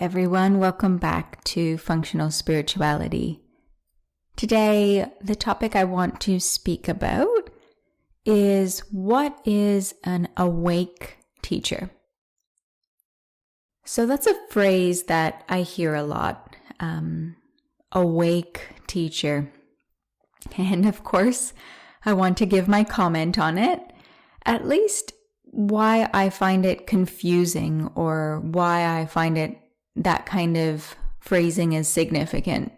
everyone. Welcome back to Functional Spirituality. Today, the topic I want to speak about is what is an awake teacher? So that's a phrase that I hear a lot, awake teacher. And of course, I want to give my comment on it, at least why I find it confusing or why I find it that kind of phrasing is significant.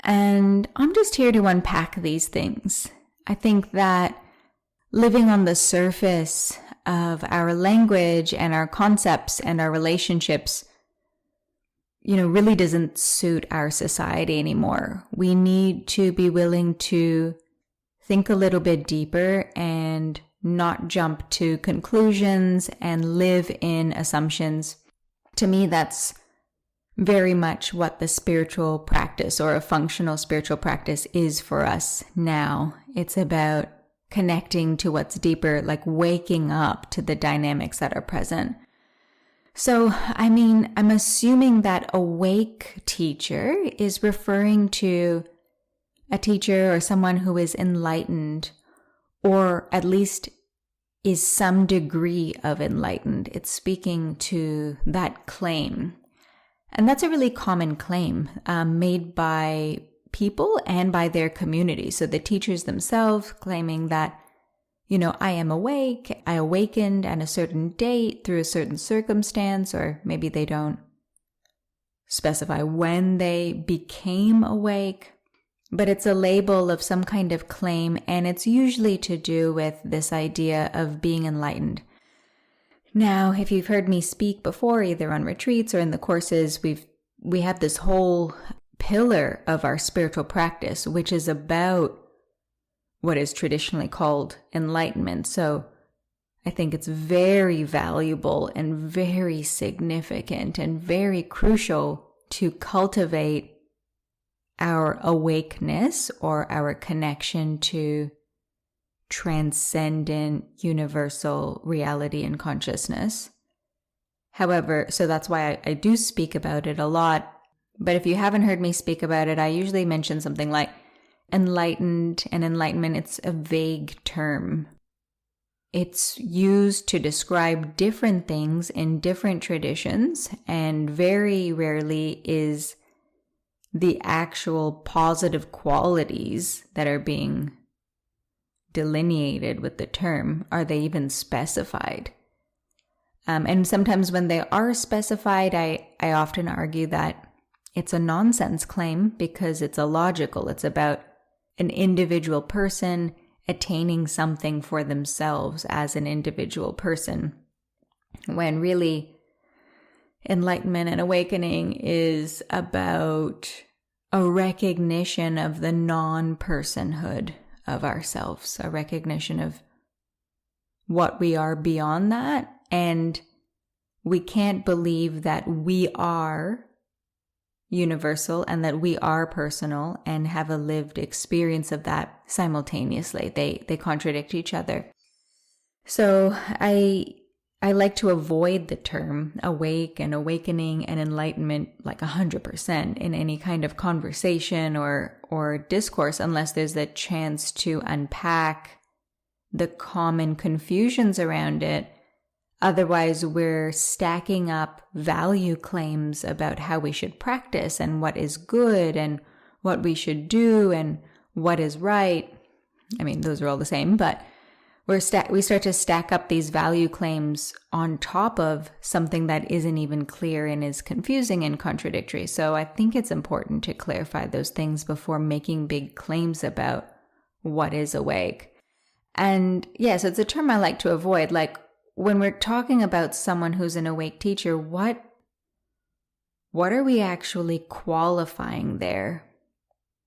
And I'm just here to unpack these things. I think that living on the surface of our language and our concepts and our relationships, really doesn't suit our society anymore. We need to be willing to think a little bit deeper and not jump to conclusions and live in assumptions. To me, that's very much what the spiritual practice or a functional spiritual practice is for us now. It's about connecting to what's deeper, like waking up to the dynamics that are present. So, I'm assuming that awake teacher is referring to a teacher or someone who is enlightened, or at least is some degree of enlightened. It's speaking to that claim. And that's a really common claim made by people and by their community. So the teachers themselves claiming that, I am awake, I awakened at a certain date through a certain circumstance, or maybe they don't specify when they became awake. But it's a label of some kind of claim, and it's usually to do with this idea of being enlightened. Now, if you've heard me speak before, either on retreats or in the courses, we have this whole pillar of our spiritual practice, which is about what is traditionally called enlightenment. So I think it's very valuable and very significant and very crucial to cultivate our awakeness or our connection to transcendent universal reality and consciousness. However, so that's why I do speak about it a lot. But if you haven't heard me speak about it, I usually mention something like enlightened and enlightenment. It's a vague term. It's used to describe different things in different traditions, and very rarely is the actual positive qualities that are being delineated with the term, are they even specified? And sometimes when they are specified, I often argue that it's a nonsense claim because it's illogical. It's about an individual person attaining something for themselves as an individual person, when really enlightenment and awakening is about a recognition of the non-personhood of ourselves, a recognition of what we are beyond that. And we can't believe that we are universal and that we are personal and have a lived experience of that simultaneously. They contradict each other. So I like to avoid the term awake and awakening and enlightenment like 100% in any kind of conversation or discourse, unless there's a chance to unpack the common confusions around it. Otherwise, we're stacking up value claims about how we should practice and what is good and what we should do and what is right. Those are all the same, but we start to stack up these value claims on top of something that isn't even clear and is confusing and contradictory. So I think it's important to clarify those things before making big claims about what is awake. And yes, it's a term I like to avoid. Like when we're talking about someone who's an awake teacher, what are we actually qualifying there?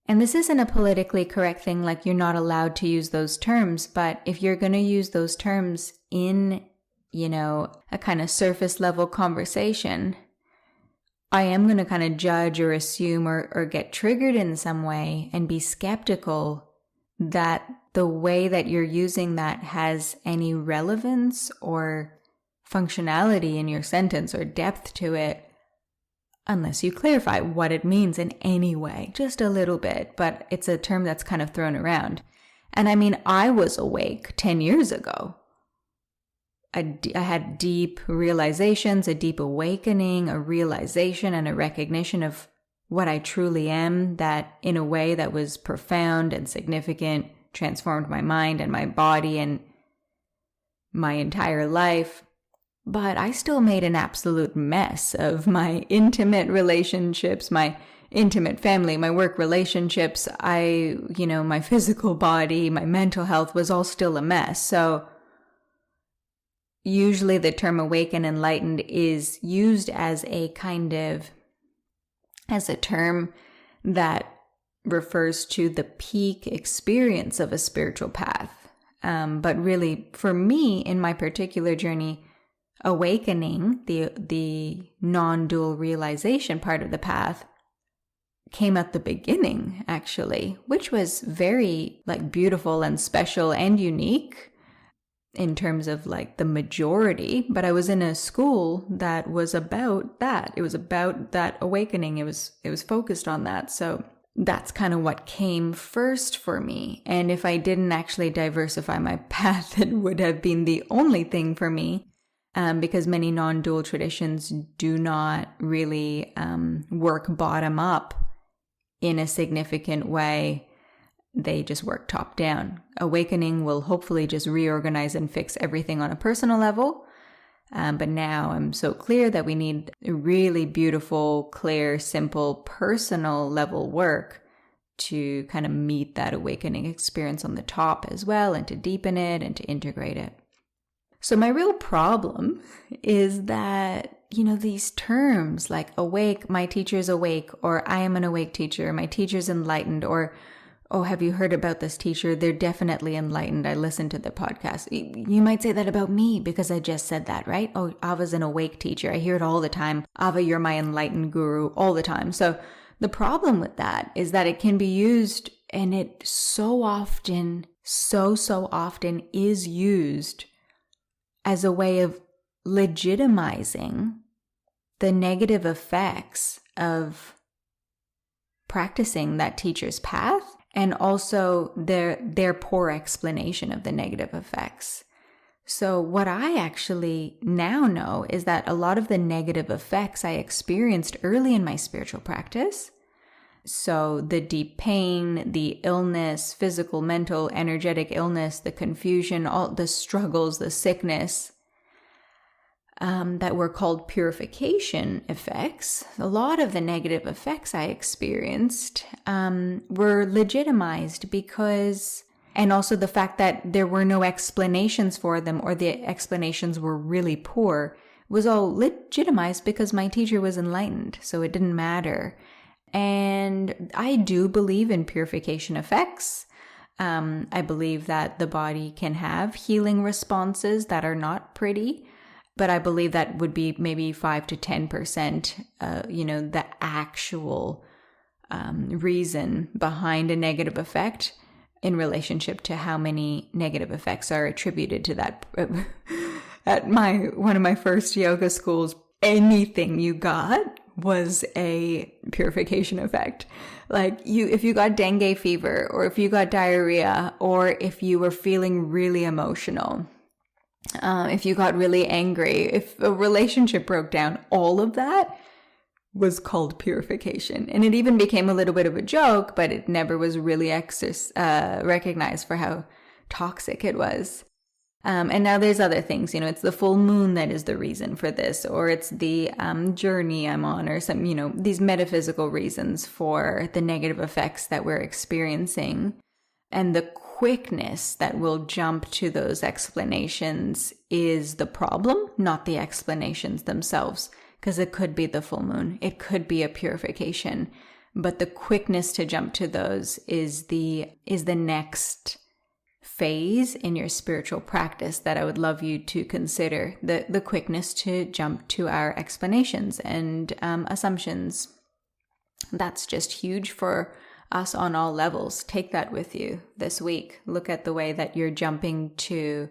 And this isn't a politically correct thing, like you're not allowed to use those terms, but if you're going to use those terms in, a kind of surface level conversation, I am going to kind of judge or assume or get triggered in some way and be skeptical that the way that you're using that has any relevance or functionality in your sentence or depth to it. unless you clarify what it means in any way, just a little bit, but it's a term that's kind of thrown around. And I mean, I was awake 10 years ago. I had deep realizations, a deep awakening, a realization and a recognition of what I truly am, that in a way that was profound and significant, transformed my mind and my body and my entire life. But I still made an absolute mess of my intimate relationships, my intimate family, my work relationships. My physical body, my mental health was all still a mess. So usually the term awakened, enlightened is used as a term that refers to the peak experience of a spiritual path. But really, for me, in my particular journey, awakening, the non-dual realization part of the path, came at the beginning, actually, which was very beautiful and special and unique in terms of the majority. But I was in a school that was about that. It was about that awakening. It was focused on that. So that's kind of what came first for me. And if I didn't actually diversify my path, it would have been the only thing for me, because many non-dual traditions do not really work bottom up in a significant way. They just work top down. Awakening will hopefully just reorganize and fix everything on a personal level. But now I'm so clear that we need really beautiful, clear, simple, personal level work to kind of meet that awakening experience on the top as well, and to deepen it and to integrate it. So my real problem is that, these terms like awake, my teacher's awake, or I am an awake teacher, my teacher's enlightened, or oh, have you heard about this teacher? They're definitely enlightened. I listened to the podcast. You might say that about me because I just said that, right? Oh, Ava's an awake teacher. I hear it all the time. Ava, you're my enlightened guru, all the time. So the problem with that is that it can be used, and it so often is used as a way of legitimizing the negative effects of practicing that teacher's path, and also their poor explanation of the negative effects. So what I actually now know is that a lot of the negative effects I experienced early in my spiritual practice, so the deep pain, the illness, physical, mental, energetic illness, the confusion, all the struggles, the sickness, that were called purification effects, a lot of the negative effects I experienced were legitimized because, and also the fact that there were no explanations for them, or the explanations were really poor, was all legitimized because my teacher was enlightened, so it didn't matter. And I do believe in purification effects. I believe that the body can have healing responses that are not pretty. But I believe that would be maybe 5 to 10%, the actual reason behind a negative effect in relationship to how many negative effects are attributed to that. At one of my first yoga schools, anything you got was a purification effect. If you got dengue fever, or if you got diarrhea, or if you were feeling really emotional, if you got really angry, if a relationship broke down, all of that was called purification. And it even became a little bit of a joke, but it never was really recognized for how toxic it was. And now there's other things, it's the full moon that is the reason for this, or it's the journey I'm on, or some, these metaphysical reasons for the negative effects that we're experiencing. And the quickness that will jump to those explanations is the problem, not the explanations themselves, because it could be the full moon, it could be a purification, but the quickness to jump to those is the next phase in your spiritual practice that I would love you to consider, the quickness to jump to our explanations and assumptions. That's just huge for us on all levels. Take that with you this week. Look at the way that you're jumping to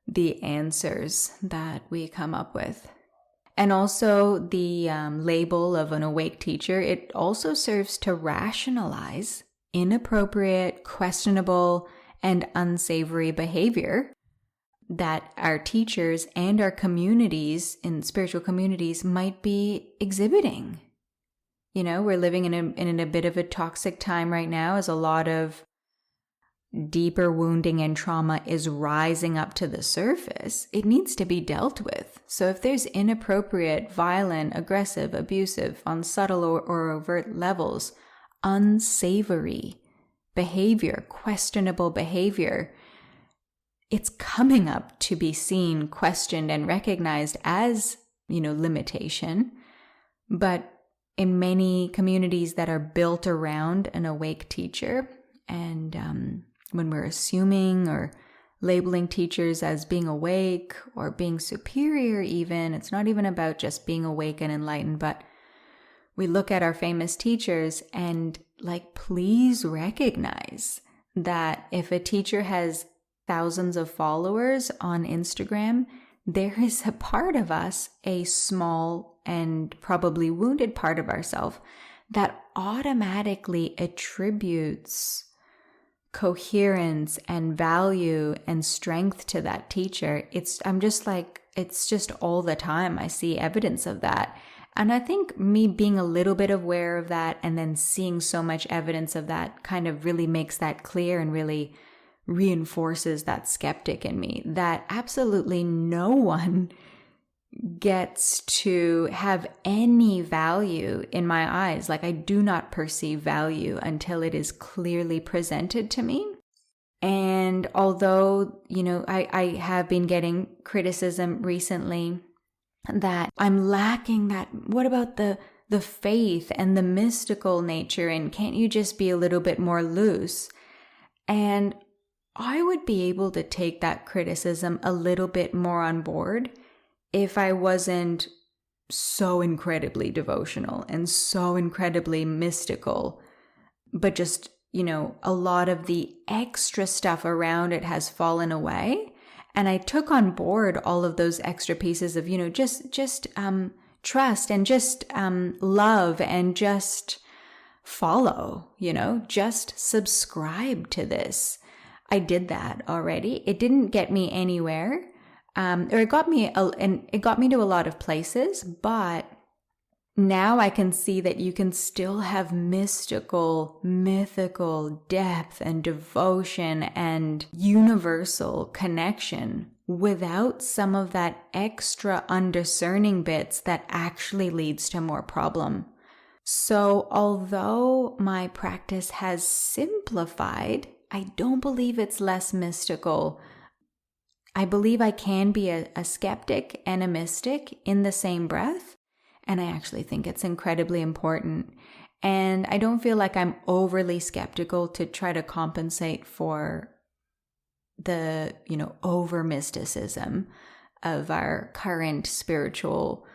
the answers that we come up with. And also the label of an awake teacher, it also serves to rationalize inappropriate, questionable, and unsavory behavior that our teachers and our communities in spiritual communities might be exhibiting. You know, we're living in a bit of a toxic time right now, as a lot of deeper wounding and trauma is rising up to the surface. It needs to be dealt with. So if there's inappropriate, violent, aggressive, abusive, on subtle or overt levels, unsavory behavior, questionable behavior, it's coming up to be seen, questioned, and recognized as, limitation. But in many communities that are built around an awake teacher, and when we're assuming or labeling teachers as being awake or being superior even, it's not even about just being awake and enlightened, but we look at our famous teachers and please recognize that if a teacher has thousands of followers on Instagram, there is a part of us, a small and probably wounded part of ourselves, that automatically attributes coherence and value and strength to that teacher. It's just all the time I see evidence of that. And I think me being a little bit aware of that and then seeing so much evidence of that kind of really makes that clear and really reinforces that skeptic in me, that absolutely no one gets to have any value in my eyes. I do not perceive value until it is clearly presented to me. And although, I have been getting criticism recently that I'm lacking that, what about the faith and the mystical nature, and can't you just be a little bit more loose? And I would be able to take that criticism a little bit more on board if I wasn't so incredibly devotional and so incredibly mystical, but just, a lot of the extra stuff around it has fallen away. And I took on board all of those extra pieces of, just trust and just love and just follow, just subscribe to this. I did that already. It didn't get me anywhere. Or it got me to a lot of places, but now I can see that you can still have mystical, mythical depth and devotion and universal connection without some of that extra undiscerning bits that actually leads to more problem. So although my practice has simplified, I don't believe it's less mystical. I believe I can be a skeptic and a mystic in the same breath. And I actually think it's incredibly important. And I don't feel like I'm overly skeptical to try to compensate for the, over mysticism of our current spiritual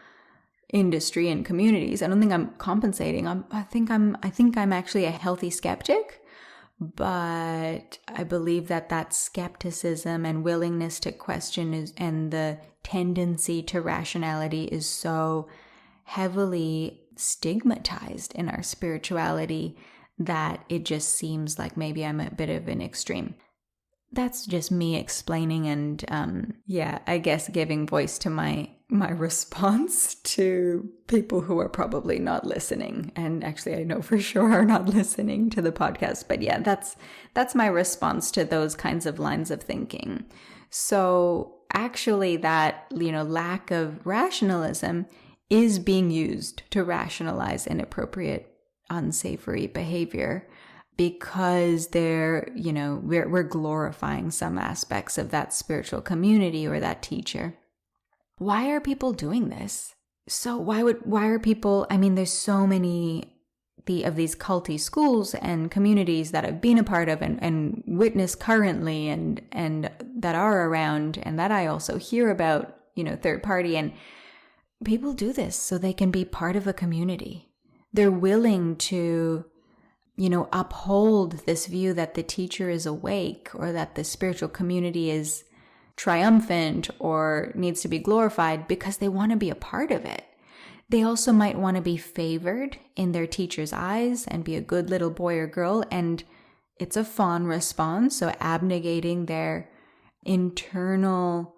industry and communities. I don't think I'm compensating. I think I'm actually a healthy skeptic. But I believe that skepticism and willingness to question and the tendency to rationality is so heavily stigmatized in our spirituality that it just seems like maybe I'm a bit of an extreme. That's just me explaining and I guess giving voice to my response to people who are probably not listening, and actually I know for sure are not listening to the podcast. But yeah, that's my response to those kinds of lines of thinking. So actually that lack of rationalism is being used to rationalize inappropriate, unsavory behavior, because we're glorifying some aspects of that spiritual community or that teacher. Why are people doing this? So why are people, there's so many of these culty schools and communities that I've been a part of and witness currently and that are around, and that I also hear about, third party, and people do this so they can be part of a community. They're willing to uphold this view that the teacher is awake or that the spiritual community is triumphant or needs to be glorified because they want to be a part of it. They also might want to be favored in their teacher's eyes and be a good little boy or girl, and it's a fawn response, so abnegating their internal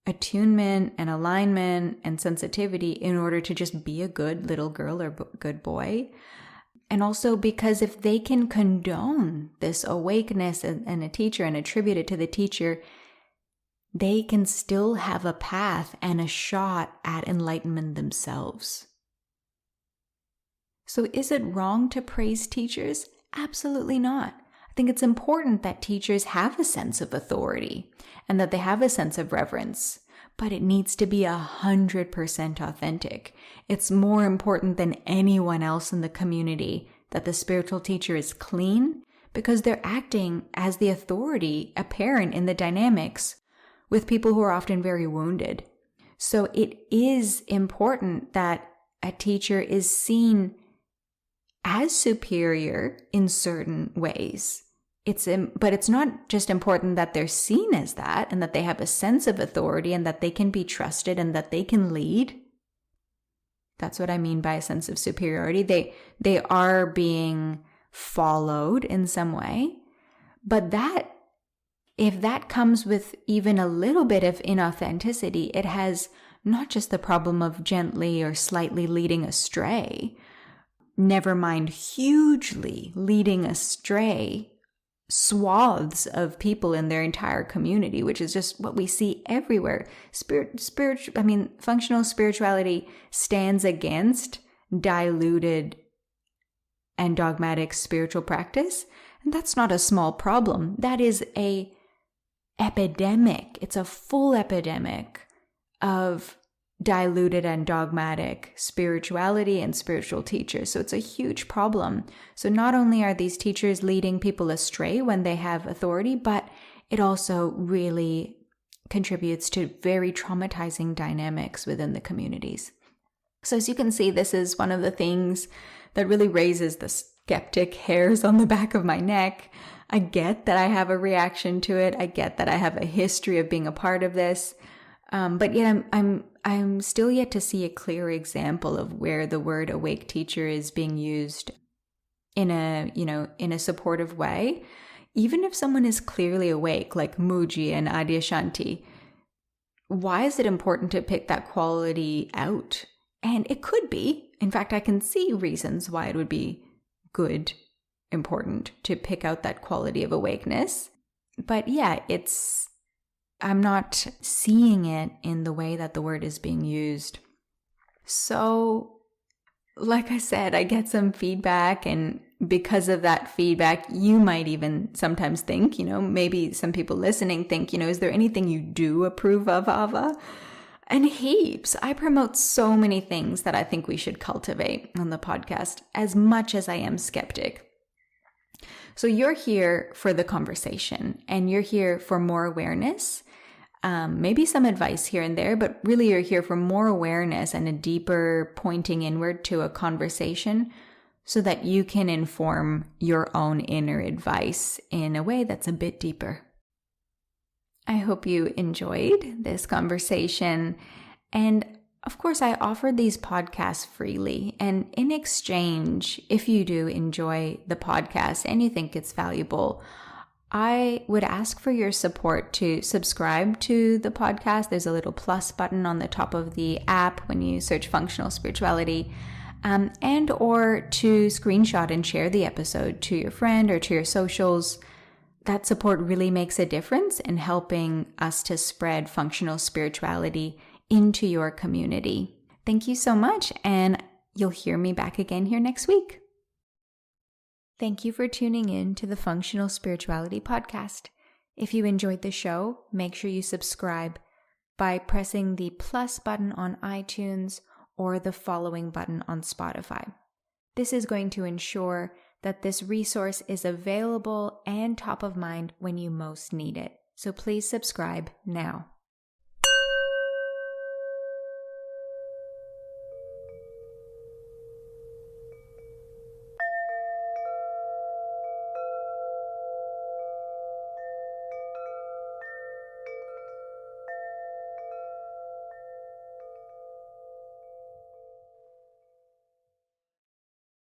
attunement and alignment and sensitivity in order to just be a good little girl or good boy. And also because if they can condone this awakeness and a teacher and attribute it to the teacher, they can still have a path and a shot at enlightenment themselves. So is it wrong to praise teachers? Absolutely not. I think it's important that teachers have a sense of authority and that they have a sense of reverence, but it needs to be 100% authentic. It's more important than anyone else in the community that the spiritual teacher is clean, because they're acting as the authority apparent in the dynamics with people who are often very wounded. So it is important that a teacher is seen as superior in certain ways. But it's not just important that they're seen as that and that they have a sense of authority and that they can be trusted and that they can lead. That's what I mean by a sense of superiority. They are being followed in some way, but if that comes with even a little bit of inauthenticity, it has not just the problem of gently or slightly leading astray, never mind hugely leading astray swaths of people in their entire community, which is just what we see everywhere. Functional spirituality stands against diluted and dogmatic spiritual practice, and that's not a small problem. That is a epidemic. It's a full epidemic of diluted and dogmatic spirituality and spiritual teachers. So it's a huge problem. So not only are these teachers leading people astray when they have authority, but it also really contributes to very traumatizing dynamics within the communities. So as you can see, this is one of the things that really raises the skeptic hairs on the back of my neck. I get that I have a reaction to it. I get that I have a history of being a part of this. But yet I'm still yet to see a clear example of where the word awake teacher is being used in a supportive way. Even if someone is clearly awake, like Muji and Adyashanti, why is it important to pick that quality out? And it could be. In fact, I can see reasons why it would be important to pick out that quality of awakeness. But yeah, I'm not seeing it in the way that the word is being used. So, like I said, I get some feedback, and because of that feedback, you might even sometimes think, maybe some people listening think, is there anything you do approve of, Ava? And heaps. I promote so many things that I think we should cultivate on the podcast, as much as I am skeptic. So you're here for the conversation, and you're here for more awareness, maybe some advice here and there, but really you're here for more awareness and a deeper pointing inward to a conversation so that you can inform your own inner advice in a way that's a bit deeper. I hope you enjoyed this conversation. And of course, I offer these podcasts freely. And in exchange, if you do enjoy the podcast and you think it's valuable, I would ask for your support to subscribe to the podcast. There's a little plus button on the top of the app when you search functional spirituality, and or to screenshot and share the episode to your friend or to your socials. That support really makes a difference in helping us to spread functional spirituality into your community. Thank you so much, and you'll hear me back again here next week. Thank you for tuning in to the Functional Spirituality Podcast. If you enjoyed the show, make sure you subscribe by pressing the plus button on iTunes or the following button on Spotify. This is going to ensure that this resource is available and top of mind when you most need it. So please subscribe now.